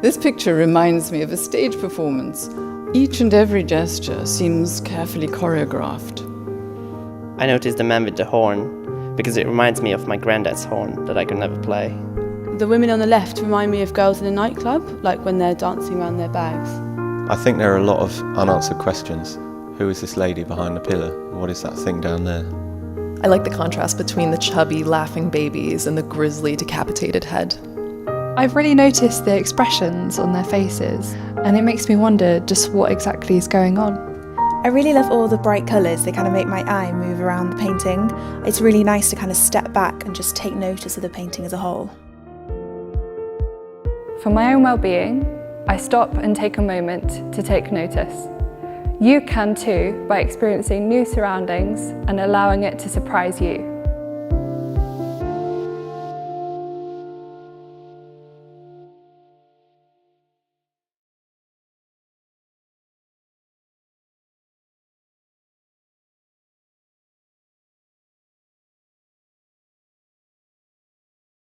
This picture reminds me of a stage performance. Each and every gesture seems carefully choreographed. I noticed the man with the horn because it reminds me of my granddad's horn that I could never play. The women on the left remind me of girls in a nightclub, like when they're dancing around their bags. I think there are a lot of unanswered questions. Who is this lady behind the pillar? What is that thing down there? I like the contrast between the chubby, laughing babies and the grisly, decapitated head. I've really noticed the expressions on their faces, and it makes me wonder just what exactly is going on. I really love all the bright colours. They kind of make my eye move around the painting. It's really nice to kind of step back and just take notice of the painting as a whole. For my own well-being, I stop and take a moment to take notice. You can too by experiencing new surroundings and allowing it to surprise you.